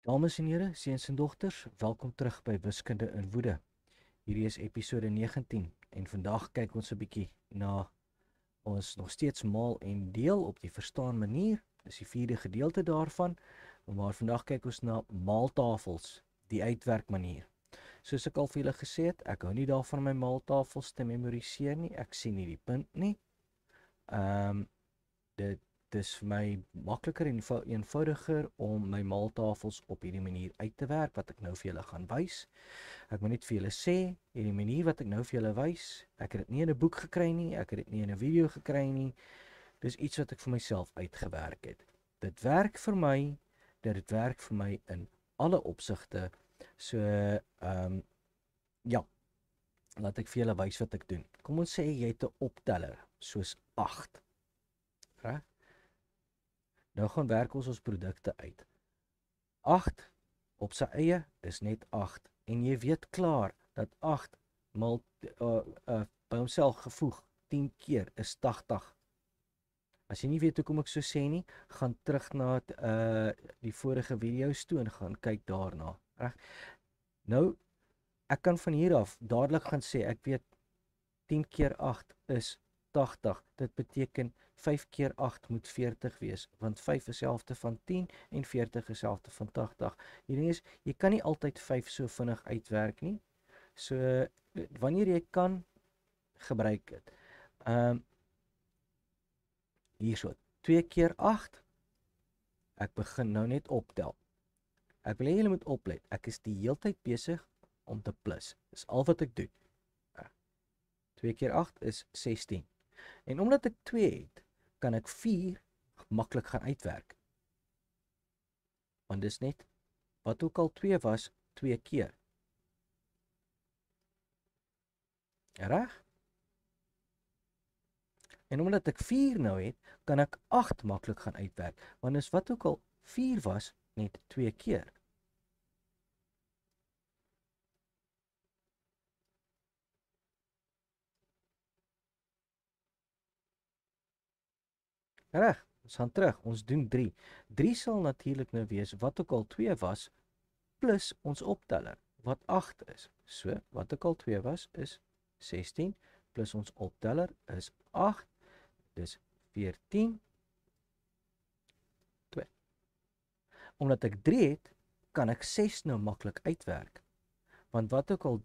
Dames en here, seuns en dogters, welkom terug by Wiskunde in Woede. Hierdie is episode 19 en vandag kyk ons 'n bietjie na ons nog steeds maal en deel op die verstaan manier. Dis die 4de gedeelte daarvan, maar vandag kyk ons na maaltafels, die uitwerk manier. Soos ek al vir julle gesê het, ek hou nie daarvan om my maaltafels te memoriseer nie. Ek sien nie die punt nie. Dit is vir my makliker en eenvoudiger om my maaltafels op hierdie manier uit te werk wat ek nou vir julle gaan wys. Ek moet net vir julle sê, hierdie manier wat ek nou vir julle wys, ek het dit nie in 'n boek gekry nie, ek het dit nie in 'n video gekry nie. Dis iets wat ek vir myself uitgewerk het. Dit werk vir my, dit werk vir my in alle opsigte. So ja, laat ek vir julle wys wat ek doen. Kom ons sê jy het 'n opteller soos 8. Reg? Nou gaan werk ons produkte uit. 8 op sy eie is net 8 en jy weet klaar dat 8 maal by homself gevoeg 10 keer is 80. As jy nie weet hoekom ek so sê nie, gaan terug na die vorige video's toe en gaan kyk daarna, reg? Nou ek kan van hier af dadelik gaan sê ek weet 10 keer 8 is 80. Dit beteken 5 keer 8 moet 40 wees, want 5 is helfte van 10 en 40 is helfte van 80. Die ding is, jy kan nie altyd 5 so vinnig uitwerk nie. So wanneer jy kan, gebruik dit. Hierso, 2 keer 8. Ek begin nou net optel. Ek wil hê julle moet oplet. Ek is die heeltyd besig om te plus. Dis al wat ek doen. 2 keer 8 is 16. En omdat ek 2 het, kan ek 4 maklik gaan uitwerk. Want dis net, wat ook al 2 was, 2 keer. Reg? En omdat ek 4 nou het, kan ek 8 maklik gaan uitwerk. Want dis wat ook al 4 was, net 2 keer. Reg, ons gaan terug, ons doen 3. 3 sal natuurlik nou wees wat ook al 2 was, plus ons opteller, wat 8 is. So, wat ook al 2 was, is 16, plus ons opteller is 8, dis 14, 2. Omdat ek 3 het, kan ek 6 nou maklik uitwerk. Want wat ook al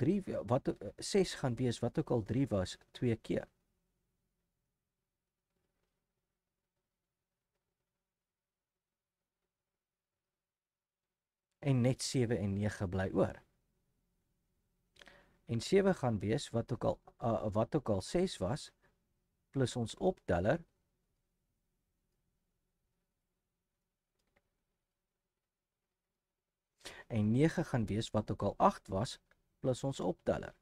6 gaan wees, wat ook al 3 was, 2 keer. En net 7 en 9 bly oor. En 7 gaan wees wat ook al 6 was, plus ons opteller, en 9 gaan wees wat ook al 8 was, plus ons opteller.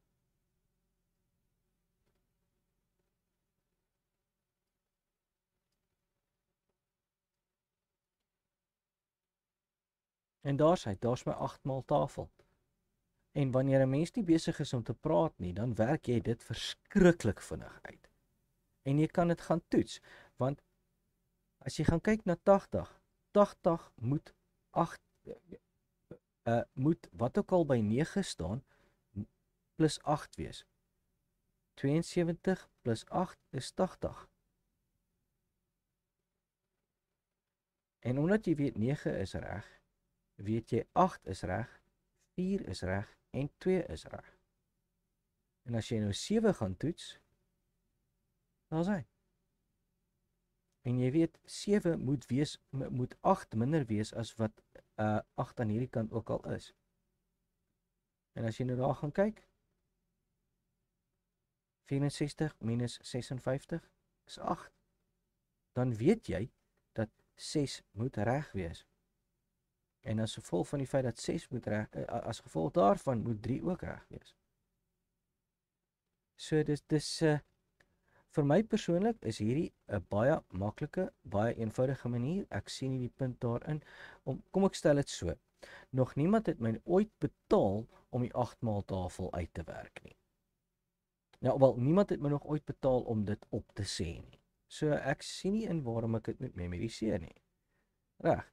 En daar's my 8 maal tafel. En wanneer 'n mens nie besig is om te praat nie, dan werk jy dit verskriklik vinnig uit. En jy kan dit gaan toets, want as jy gaan kyk na 80 moet 8 moet wat ook al by 9 staan plus 8 wees. 72 plus 8 is 80. En omdat jy weet 9 is reg, weet jy 8 is reg, 4 is reg en 2 is reg. En as jy nou 7 gaan toets, dan is hy. En jy weet 7 moet 8 minder wees as wat 8 aan hierdie kant ook al is. En as jy nou daar gaan kyk, 64 minus 56 is 8. Dan weet jy dat 6 moet reg wees. En as gevolg van die feit dat 6 moet reg, as gevolg daarvan moet 3 ook reg wees. So dis vir my persoonlik is hierdie 'n baie maklike, baie eenvoudige manier. Ek sien nie die punt daarin kom ek stel dit so. Nog niemand het my ooit betaal om die 8 maal tafel uit te werk nie. Nou wel, niemand het my nog ooit betaal om dit op te sê nie. So ek sien nie in waarom ek dit moet memoriseer nie. Reg.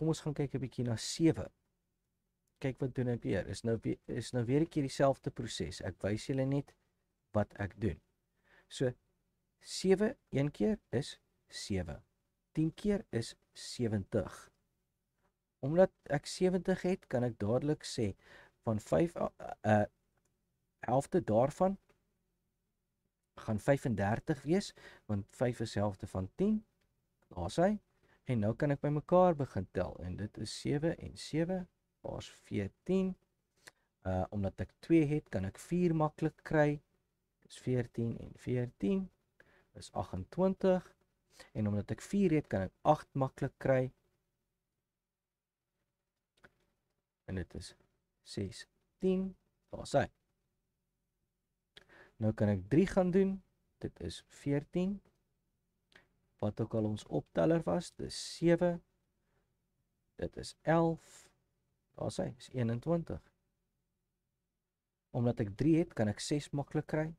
kom ons gaan kyk 'n bietjie na 7. Kyk wat doen ek weer. Is nou weer 'n keer dieselfde proses. Ek wys julle net wat ek doen. So 7 een keer is 7. 10 keer is 70. Omdat ek 70 het, kan ek dadelik sê van 5 helfte daarvan gaan 35 wees, want 5 is helfte van 10. Daar's hy. En nou kan ek bymekaar begin tel en dit is 7 en 7, daar's 14. Omdat ek 2 het, kan ek 4 maklik kry. Dis 14 en 14 is 28. En omdat ek 4 het, kan ek 8 maklik kry. En dit is 16. Daar's hy. Nou kan ek 3 gaan doen. Dit is 14. Wat ook al ons opteller was, dis 7. Dit is 11. Daar's hy, is 21. Omdat ek 3 het, kan ek 6 maklik kry.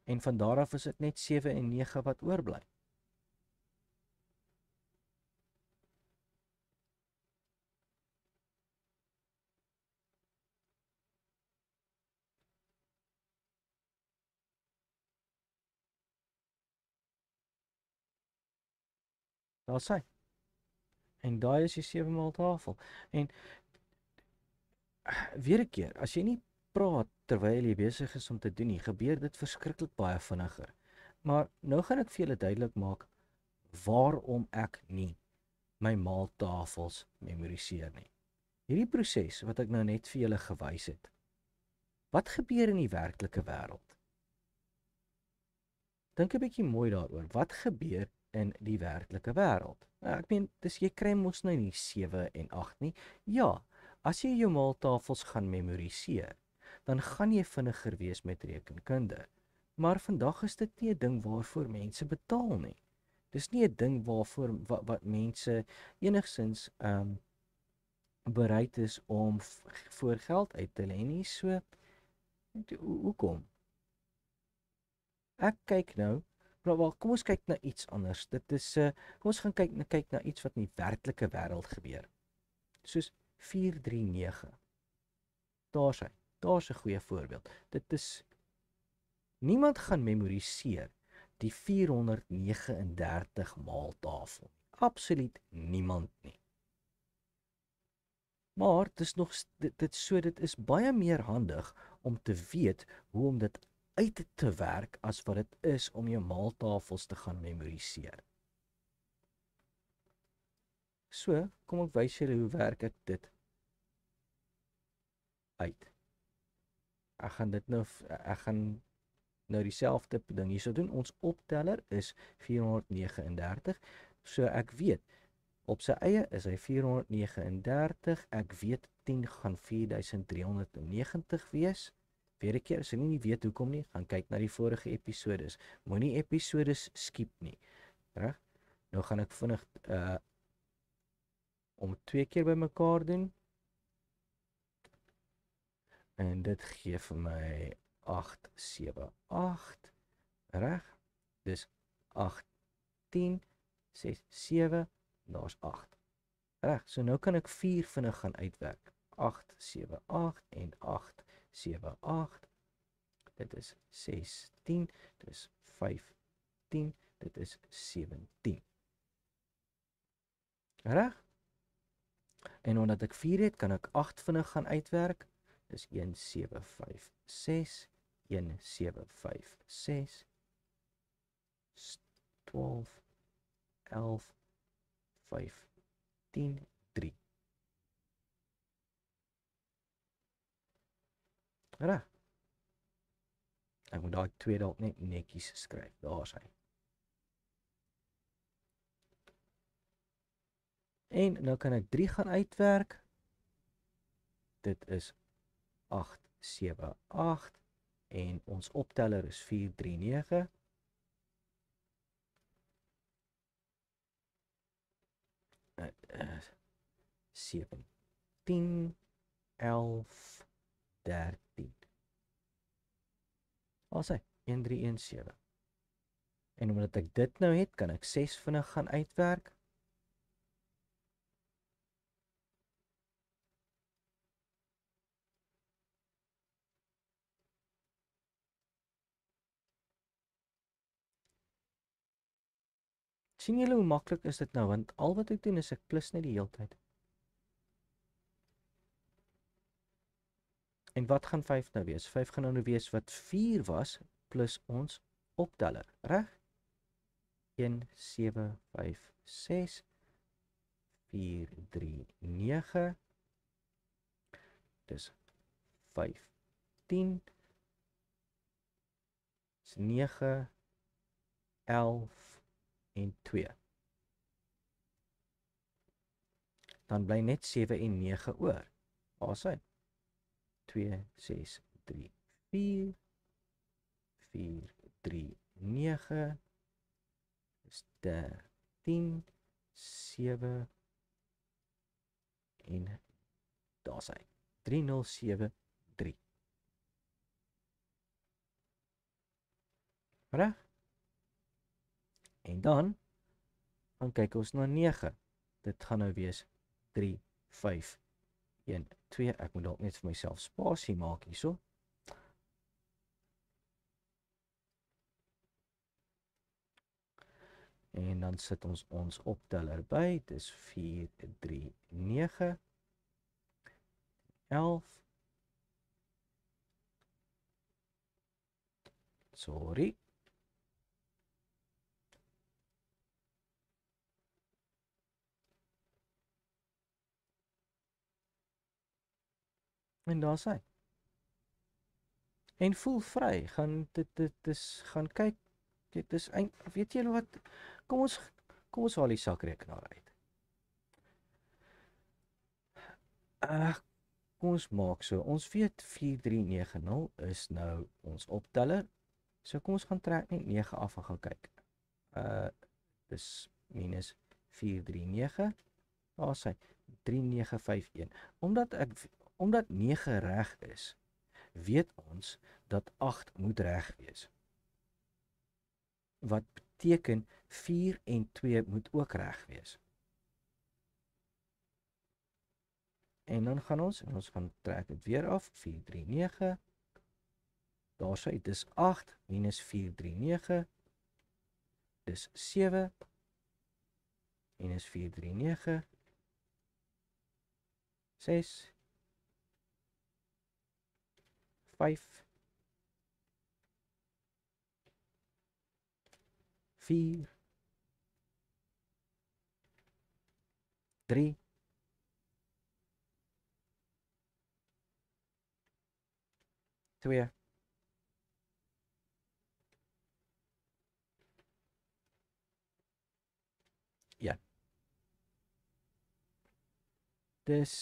En van daar af is dit net 7 en 9 wat oorbly. Daar's hy. En daai is die 7 maal tafel. En weer 'n keer, as jy nie praat terwyl jy besig is om te doen nie, gebeur dit verskriklik baie vinniger. Maar nou gaan ek vir julle duidelik maak waarom ek nie my maaltafels memoriseer nie. Hierdie proses wat ek nou net vir julle gewys het. Wat gebeur in die werklike wêreld? Dink 'n bietjie mooi daaroor. Wat gebeur in die werklike wêreld? Ek meen, jy kry mos nou nie 7 en 8 nie. Ja, as jy jou maaltafels gaan memoriseer, dan gaan jy vinniger wees met rekenkunde. Maar vandag is dit nie 'n ding waarvoor mense betaal nie. Dis nie 'n ding waarvoor wat mense enigsins bereid is om voor geld uit te lê nie. So hoekom? Ek kyk nou, wel, kom ons kyk na iets anders. Dit is kom ons gaan kyk na iets wat in die werklike wêreld gebeur. Soos 439. Daar's hy. Daar's 'n goeie voorbeeld. Dit is niemand gaan memoriseer die 439 maaltafel. Absoluut niemand nie. Maar dit is baie meer handig om te weet hoe om dit uit te werk as wat dit is om jou maaltafels te gaan memoriseer. So, kom ek wys julle hoe werk ek dit uit. Ek gaan nou dieselfde ding hierso doen. Ons opteller is 439. So ek weet, op sy eie is hy 439. Ek weet 10 gaan 4390 wees. Weer 'n keer, as jy nie weet hoekom nie, gaan kyk na die vorige episodes. Moenie episodes skiep nie. Reg? Nou gaan ek vinnig om 2 keer bymekaar doen. En dit gee vir my 878. Reg? Dis 8 10 6 7, daar's 8. Reg, so nou kan ek 4 vinnig gaan uitwerk. 8 7 8 en 8 7 8. Dit is 16, dit is 15, dit is 17. Reg? En omdat ek 4 het, kan ek 8 vinnig gaan uitwerk. Dis 1 7 5 6, 1 7 5 6, 12 11 5 10 3. Reg? Ek moet daai 2 dalk net netjies skryf. Daar's hy. En nou kan ek 3 gaan uitwerk. Dit is 8 7 8 en ons opteller is 439. Dit is 17 11 13. Alsy 1317. En omdat ek dit nou het, kan ek 6 vinnig gaan uitwerk. Sien julle hoe maklik is dit nou, want al wat ek doen is ek plus net die hele tyd. En wat gaan 5 nou wees? 5 gaan nou wees wat 4 was, plus ons opteller, reg? 1, 7, 5, 6, 4, 3, 9, dis 5, 10, is 9, 11 en 2. Dan bly net 7 en 9 oor. Waar is hy? 2, 6, 3, 4, 4, 3, 9, is 13, 7 en daar is hy. 3073. Reg? En dan kyk ons na 9. Dit gaan nou wees 3, 5, 1, 2. Ek moet dalk net vir myself spasie maak hierso. En dan sit ons opteller by. Dis 4, 3, 9, 11. Sorry. En daar is hy. En voel vry, gaan dit is gaan kyk, dit is weet julle wat, kom ons haal die sakrekenaar uit. Kom ons maak so, ons weet 4390 is nou ons opteller, so kom ons gaan trek net 9 af en gaan kyk. Dis minus 439, daar is hy, 3951, omdat 9 reg is, weet ons dat 8 moet reg wees. Wat beteken 4 en 2 moet ook reg wees. En dan gaan ons gaan trek dit weer af, 439, daar sê, dis 8 minus 439, dis 7, minus 439, 6, 5, 4, 3, 2, ja. Dis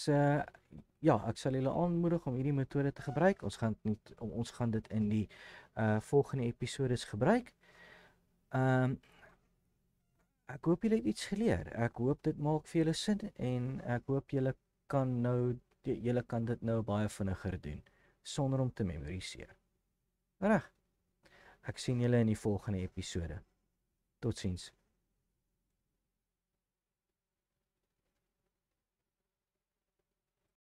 ja, ek sal julle aanmoedig om hierdie metode te gebruik. Ons gaan dit in die volgende episodes gebruik. Ek hoop julle het iets geleer. Ek hoop dit maak vir julle sin en ek hoop julle kan dit nou baie vinniger doen sonder om te memoriseer. Reg. Ek sien julle in die volgende episode. Totsiens.